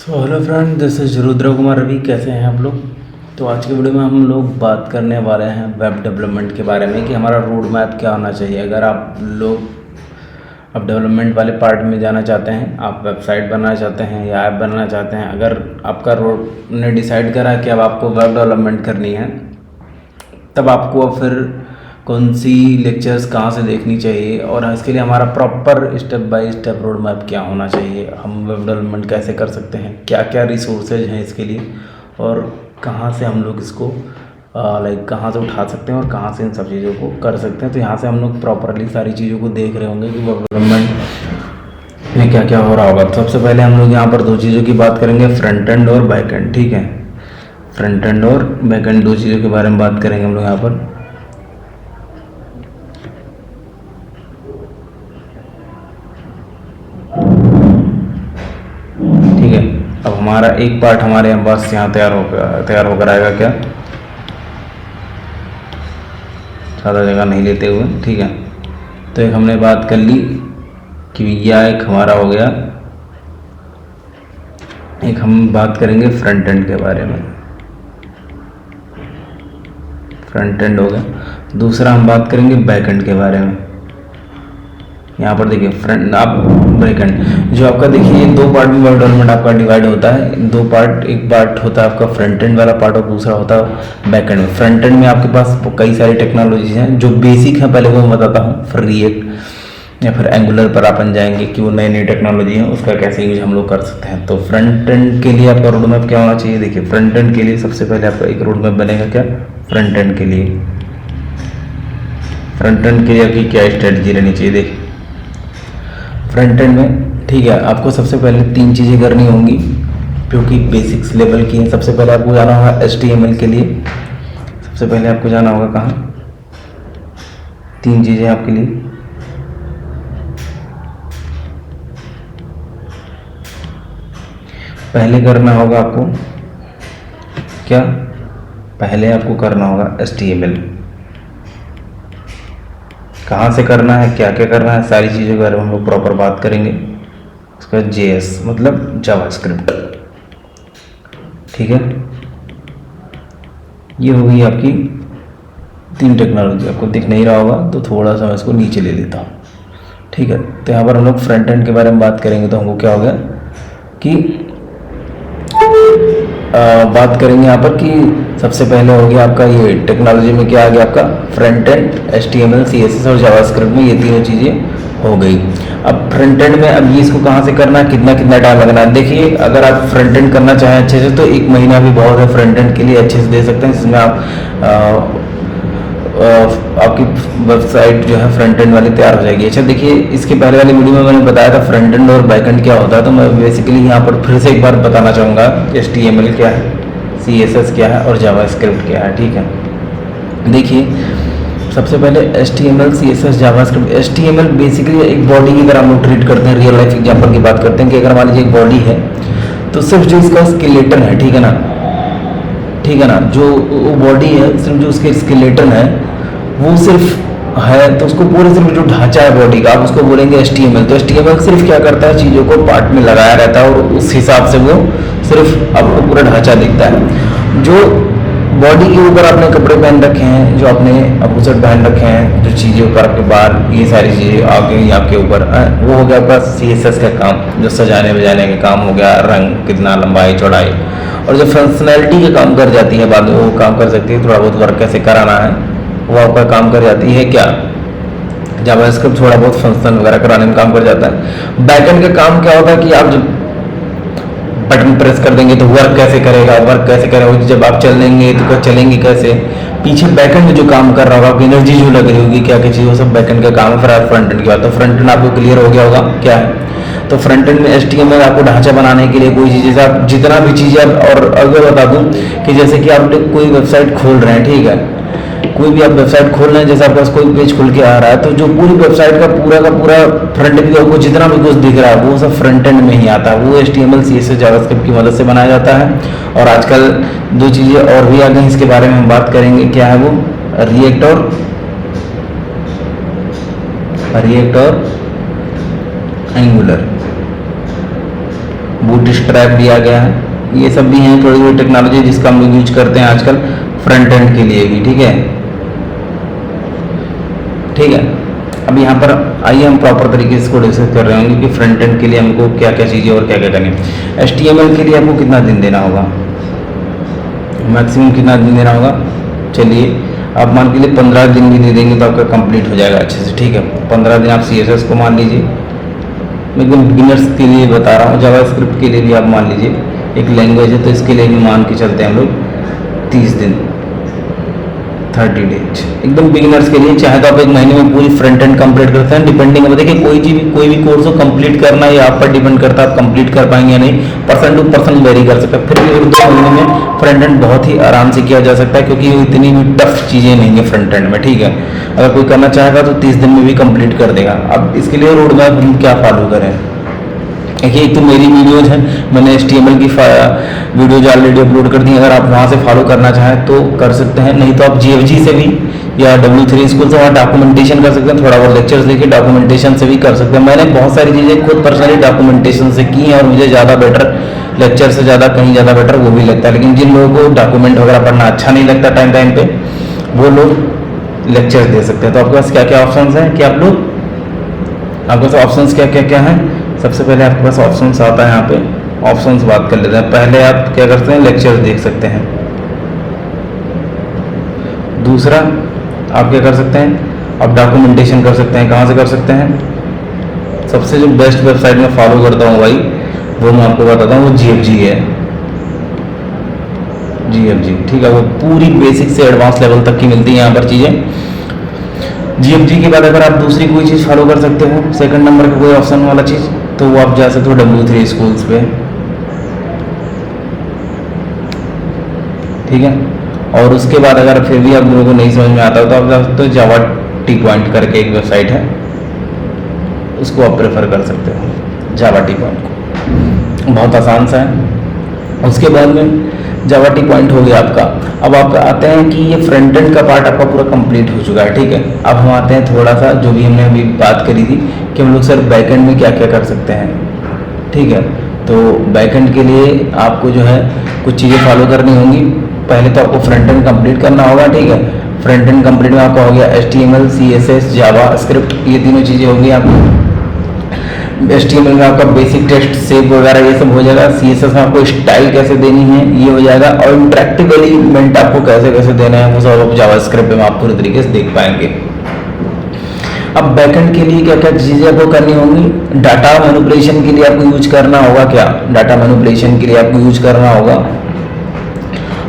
So hello friend, this is Rudra Kumar Ravi. कैसे हैं आप लोग? तो आज के वीडियो में हम लोग बात करने वाले हैं वेब डेवलपमेंट के बारे में कि हमारा रोड मैप क्या होना चाहिए। अगर आप लोग अब डेवलपमेंट वाले पार्ट में जाना चाहते हैं, आप वेबसाइट बनाना चाहते हैं या ऐप बनाना चाहते हैं, अगर आपका रोड ने डिसाइड करा कि अब आपको वेब डेवलपमेंट करनी है, तब आपको अब फिर कौन सी लेक्चर्स कहाँ से देखनी चाहिए और इसके लिए हमारा proper step by step road map क्या होना चाहिए, हम वेब डेवलपमेंट कैसे कर सकते हैं, क्या क्या रिसोर्सेज हैं इसके लिए और कहाँ से हम लोग इसको कहाँ से उठा सकते हैं और कहाँ से इन सब चीज़ों को कर सकते हैं। तो यहाँ से हम लोग प्रॉपरली सारी चीज़ों को देख रहे होंगे कि वेब डेवलपमेंट में क्या क्या हो रहा होगा। तो सबसे पहले हम लोग यहाँ पर दो चीज़ों की बात करेंगे, फ्रंट एंड और बैक एंड। ठीक है, फ्रंट एंड और बैक एंड दो चीज़ों के बारे में बात करेंगे हम लोग यहाँ पर। ठीक है, अब हमारा एक पार्ट हमारे यहाँ बस यहाँ तैयार होकर आएगा। क्या ज़्यादा जगह नहीं लेते हुए, ठीक है। तो एक हमने बात कर ली कि यह एक हमारा हो गया। एक हम बात करेंगे फ्रंट एंड के बारे में, फ्रंट एंड हो गया। दूसरा हम बात करेंगे बैक एंड के बारे में। यहाँ पर देखिए फ्रंट आप बैक एंड जो आपका, देखिए ये दो पार्ट में वेब डेवलपमेंट आपका डिवाइड होता है। दो पार्ट, एक पार्ट होता है आपका फ्रंट एंड वाला पार्ट और दूसरा होता है बैक एंड में। फ्रंट एंड में आपके पास कई सारी टेक्नोलॉजीज हैं जो बेसिक हैं, पहले वो मैं बताता हूँ। फिर रिएक्ट या फिर एंगुलर पर अपन जाएंगे कि वो नई नई टेक्नोलॉजी है, उसका कैसे यूज हम लोग कर सकते हैं। तो फ्रंट एंड के लिए आपका रोड मैप क्या होना चाहिए? देखिए फ्रंट एंड के लिए सबसे पहले आपका एक रोड मैप बनेगा। क्या फ्रंट एंड के लिए, फ्रंट एंड के लिए आपकी क्या स्ट्रेटजी रहनी चाहिए? देखिए फ्रंट एंड में, ठीक है, आपको सबसे पहले तीन चीज़ें करनी होंगी जो कि बेसिक्स लेवल की हैं। सबसे पहले आपको जाना होगा HTML के लिए। सबसे पहले आपको जाना होगा कहाँ? तीन चीज़ें आपके लिए। पहले करना होगा आपको क्या? पहले आपको करना होगा HTML। कहाँ से करना है, क्या क्या करना है, सारी चीज़ों के बारे में हम लोग प्रॉपर बात करेंगे। उसका JS मतलब जावास्क्रिप्ट। ठीक है, ये हो गई आपकी तीन टेक्नोलॉजी। आपको दिख नहीं रहा होगा तो थोड़ा सा मैं इसको नीचे ले लेता हूँ। ठीक है, तो यहाँ पर हम लोग फ्रंट एंड के बारे में बात करेंगे। तो हमको क्या हो गया कि बात करेंगे यहाँ पर कि सबसे पहले हो गया आपका ये टेक्नोलॉजी में क्या आ गया आपका फ्रंट एंड, HTML, CSS और जावास्क्रिप्ट में ये तीनों चीज़ें हो गई। अब फ्रंट एंड में अब ये इसको कहाँ से करना है, कितना कितना टाइम लगना है? देखिए अगर आप फ्रंट एंड करना चाहें अच्छे से तो एक महीना भी बहुत है फ्रंट एंड के लिए, अच्छे से दे सकते हैं। जिसमें आप आपकी वेबसाइट जो है फ्रंट एंड वाली तैयार हो जाएगी। अच्छा देखिए, इसके पहले वाली वीडियो में मैंने बताया था फ्रंट एंड और बैक एंड क्या होता है, तो मैं बेसिकली यहाँ पर फिर से एक बार बताना चाहूँगा HTML क्या है, CSS क्या है और जावास्क्रिप्ट क्या है। ठीक है, देखिए सबसे पहले HTML, CSS, JavaScript. HTML basically एक बॉडी की तरह हम लोग ट्रीट करते हैं। रियल लाइफ एग्जाम्पल की बात करते हैं कि अगर मान लीजिए एक बॉडी है तो सिर्फ जो इसका स्केलेटन है, ठीक है ना, ठीक है ना, जो वो बॉडी है सिर्फ जो उसके स्केलेटन है वो सिर्फ है, तो उसको पूरे सिर्फ जो ढांचा है बॉडी का आप उसको बोलेंगे HTML। तो HTML सिर्फ क्या करता है, चीज़ों को पार्ट में लगाया रहता है और उस हिसाब से वो सिर्फ आपको पूरा ढांचा दिखता है। जो बॉडी के ऊपर आपने कपड़े पहन रखे हैं, जो आपने अबूसट पहन रखे हैं, जो चीज़ें ऊपर आपके बाल, ये सारी चीज़ें आ गई आपके ऊपर, वो हो गया आपका CSS का काम, जो सजाने बजाने का काम हो गया, रंग कितना, लंबाई चौड़ाई, और जो फंक्शनैलिटी का काम कर जाती है बाद में वो काम कर सकती है, थोड़ा बहुत वर्क कैसे कराना है वो आपका काम कर जाती है क्या, जावास्क्रिप्ट थोड़ा बहुत फंक्शन वगैरह कराने में काम कर जाता है। बैकएंड का काम क्या होता है कि आप जब बटन प्रेस कर देंगे तो वर्क कैसे करेगा, वर्क कैसे करेगा, जब आप चल देंगे तो चलेंगे कैसे, पीछे बैकएंड में जो काम कर रहा होगा, आपकी एनर्जी जो लग रही होगी, क्या क्या चीज़, वो सब बैकएंड का काम है। फिर फ्रंट एंड की बात, तो फ्रंट एंड आपको क्लियर हो गया होगा क्या है। तो फ्रंट एंड में HTML आपको ढांचा बनाने के लिए कोई चीज़, जैसे आप जितना भी चीज़ें आप, और अगर बता दूं कि जैसे कि आप कोई वेबसाइट खोल रहे हैं, ठीक है, कोई भी आप वेबसाइट खोल रहे हैं, जैसे आपके पास कोई पेज खुल के आ रहा है तो जो पूरी वेबसाइट का पूरा फ्रंट व्यू आपको जितना भी कुछ दिख रहा है वो सब फ्रंट एंड में ही आता है। वो HTML, CSS, जावास्क्रिप्ट की मदद से बनाया जाता है। और आजकल दो चीज़ें और भी आ गई, इसके बारे में हम बात करेंगे। क्या है वो? रिएक्ट और एंगुलर। बूटस्ट्रैप दिया गया है, ये सब भी हैं थोड़ी थोड़ी टेक्नोलॉजी जिसका हम लोग यूज करते हैं आजकल फ्रंट एंड के लिए भी। ठीक है, ठीक है। अब यहाँ पर आइए हम प्रॉपर तरीके से इसको डिस्कस कर रहे होंगे कि फ्रंट एंड के लिए हमको क्या क्या चीज़ें और क्या क्या करनी है। HTML के लिए आपको कितना दिन देना होगा, मैक्सिमम कितना दिन देना होगा, चलिए आप मान के लिए 15 दिन भी दे देंगे तो आपका कंप्लीट हो जाएगा अच्छे से। ठीक है, 15 दिन आप CSS को मान लीजिए, मैं एकदम बिगिनर्स के लिए बता रहा हूँ। जावास्क्रिप्ट के लिए भी आप मान लीजिए, एक लैंग्वेज है तो इसके लिए भी मान के चलते हैं हम लोग 30 दिन, 30 डेज एकदम बिगिनर्स के लिए। चाहे तो आप एक महीने में पूरी फ्रंट एंड कंप्लीट करते हैं, डिपेंडिंग है। देखिए कोई भी कोर्स को कंप्लीट करना ये आप पर डिपेंड करता है, आप कंप्लीट कर पाएंगे या नहीं, पर्सन टू पर्सन वेरी कर सकता है। फिर भी 1-2 महीने में फ्रंट एंड बहुत ही आराम से किया जा सकता है, क्योंकि ये इतनी भी टफ चीज़ें नहीं है फ्रंट एंड में। ठीक है, अगर कोई करना चाहेगा तो 30 दिन में भी कंप्लीट कर देगा। अब इसके लिए रोड मैप हम क्या फॉलो करें, देखिए एक तो मेरी वीडियोज़ हैं, मैंने HTML की वीडियोज ऑलरेडी अपलोड कर दी, अगर आप वहाँ से फॉलो करना चाहें तो कर सकते हैं, नहीं तो आप GFG से भी या W3 स्कूल से वहाँ डॉक्यूमेंटेशन कर सकते हैं, थोड़ा बहुत लेक्चर्स लेके डॉक्यूमेंटेशन से भी कर सकते हैं। मैंने बहुत सारी चीज़ें खुद पर्सनली डॉक्यूमेंटेशन से की हैं और मुझे ज़्यादा बेटर, लेक्चर से ज़्यादा कहीं ज़्यादा बेटर वो भी लगता है। लेकिन जिन लोगों को डॉक्यूमेंट वगैरह पढ़ना अच्छा नहीं लगता टाइम पे, वो लोग लेक्चर्स दे सकते हैं। तो आपके पास क्या क्या ऑप्शन हैं कि आपके पास ऑप्शन क्या क्या हैं। सबसे पहले आपके पास ऑप्शंस आता है, यहाँ पे ऑप्शंस बात कर लेते हैं। पहले आप क्या करते हैं, लेक्चर्स देख सकते हैं। दूसरा आप क्या कर सकते हैं, आप डॉक्यूमेंटेशन कर सकते हैं। कहाँ से कर सकते हैं, सबसे जो बेस्ट वेबसाइट में फॉलो करता हूँ भाई, वो मैं आपको बताता हूँ, वो GFG है। GFG ठीक है, वो पूरी बेसिक से एडवांस लेवल तक की मिलती है यहाँ पर चीज़ें। GFG के बाद अगर आप दूसरी कोई चीज़ फॉलो कर सकते हो, सेकंड नंबर का कोई ऑप्शन वाला चीज़, तो वो आप जा सकते हो W3 स्कूल्स पे। ठीक है, और उसके बाद अगर फिर भी आप लोगों को नहीं समझ में आता हो तो आप जा सकते हो जावा टी पॉइंट करके एक वेबसाइट है, उसको आप प्रेफर कर सकते हो, जावा टी पॉइंट को, बहुत आसान सा है। उसके बाद में जावा टी पॉइंट हो गया आपका। अब आप आते हैं कि ये फ्रंट एंड का पार्ट आपका पूरा कंप्लीट हो चुका है। ठीक है, अब हम आते हैं थोड़ा सा जो भी हमने अभी बात करी थी कि हम लोग सर बैक एंड में क्या क्या कर सकते हैं। ठीक है, तो बैक एंड के लिए आपको जो है कुछ चीज़ें फॉलो करनी होंगी। पहले तो आपको फ्रंट एंड कंप्लीट करना होगा। ठीक है, फ्रंट एंड कंप्लीट में आपका हो गया HTML, CSS, जावास्क्रिप्ट, ये तीनों चीज़ें होंगी आपको। HTML में आपका बेसिक टेक्स्ट शेप वगैरह ये सब हो जाएगा। CSS में आपको स्टाइल कैसे देनी है ये हो जाएगा, और इंटरेक्टिव एलिमेंट आपको कैसे कैसे देना है वो सब आप जावास्क्रिप्ट में आप पूरे तरीके से देख पाएंगे। अब बैकएंड के लिए क्या क्या चीज़ें आपको करनी होंगी, डाटा मैनिपुलेशन के लिए आपको यूज करना होगा। क्या डाटा मैनिपुलेशन के लिए आपको यूज करना होगा,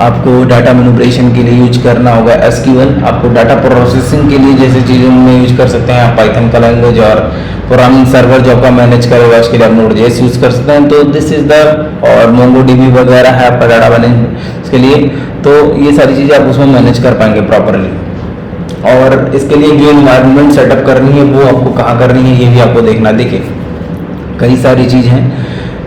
आपको डाटा मैनिपुलेशन के लिए यूज करना होगा SQL। आपको डाटा प्रोसेसिंग के लिए जैसे चीज़ों में यूज कर सकते हैं आप पाइथन का लैंग्वेज, और प्रोग्रामिंग सर्वर जो आपका मैनेज करेगा उसके लिए आप Node.js यूज कर सकते हैं। तो दिस इज द, और MongoDB वगैरह है आपका डाटा मैनेज के लिए, तो ये सारी चीज़ें आप उसमें मैनेज कर पाएंगे प्रॉपरली। और इसके लिए जो इन्वायरमेंट सेटअप करनी है वो आपको कहाँ करनी है ये भी आपको देखना। देखिए कई सारी चीज़ हैं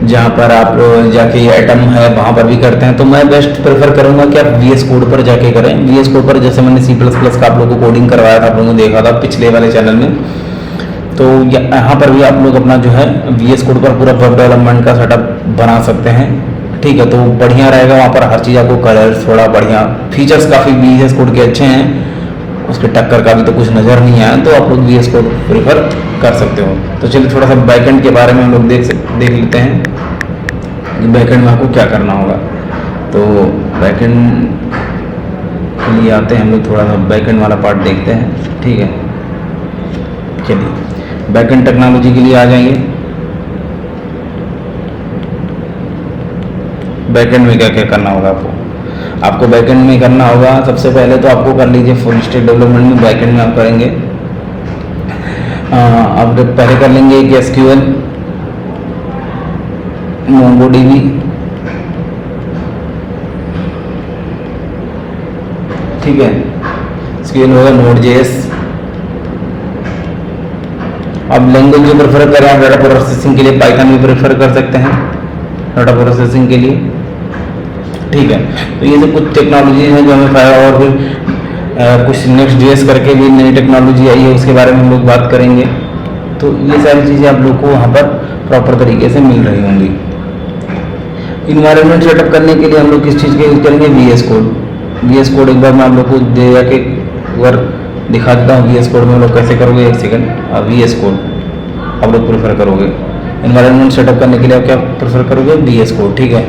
जहाँ पर आप जाके एटम है वहाँ पर भी करते हैं, तो मैं बेस्ट प्रेफर करूँगा कि आप VS कोड पर जाके करें। VS कोड पर जैसे मैंने C++ का आप लोगों को कोडिंग करवाया था, आप लोगों ने देखा था पिछले वाले चैनल में, तो यहाँ पर भी आप लोग अपना जो है VS कोड पर पूरा वेब डेवलपमेंट का सेटअप बना सकते हैं। ठीक है, तो बढ़िया रहेगा, वहाँ पर हर चीज़ आपको कलर्स थोड़ा बढ़िया, फीचर्स काफ़ी VS कोड के अच्छे हैं, उसके टक्कर का भी तो कुछ नज़र नहीं आया, तो आप लोग VS कोड प्रेफर कर सकते हो। तो चलिए थोड़ा सा बैकएंड के बारे में हम लोग देख लेते हैं कि बैकएंड में आपको क्या करना होगा। तो बैकएंड के लिए आते हैं हम लोग, थोड़ा सा बैकएंड वाला पार्ट देखते हैं। ठीक है, चलिए बैकएंड टेक्नोलॉजी के लिए आ जाएंगे। बैकएंड में क्या क्या करना होगा आपको बैकएंड में करना होगा, सबसे पहले तो आपको कर लीजिए फुल स्टैक डेवलपमेंट में बैकएंड में आप करेंगे, आप पहले कर लेंगे एक SQL, MongoDB, ठीक है, SQL होगा, Node.js। अब लैंग्वेज जो प्रेफर करें आप डाटा प्रोसेसिंग के लिए पाइथन भी प्रेफर कर सकते हैं डाटा प्रोसेसिंग के लिए। ठीक है, तो ये सब कुछ टेक्नोलॉजी है जो हमें फायदा, और फिर कुछ Next.js करके भी नई टेक्नोलॉजी आई है, उसके बारे में हम लोग बात करेंगे। तो ये सारी चीज़ें आप लोग को वहाँ पर प्रॉपर तरीके से मिल रही होंगी। इन्वायरमेंट सेटअप करने के लिए हम लोग किस चीज़ का यूज़ करेंगे? VS code. VS कोड एक बार मैं आप लोग को दे जाके एक बार दिखा देता हूँ। VS कोड में हम लोग कैसे करोगे, एक सेकंड। VS कोड आप लोग प्रेफर करोगे, इन्वायरमेंट सेटअप करने के लिए आप क्या प्रेफर करोगे? VS कोड, ठीक है।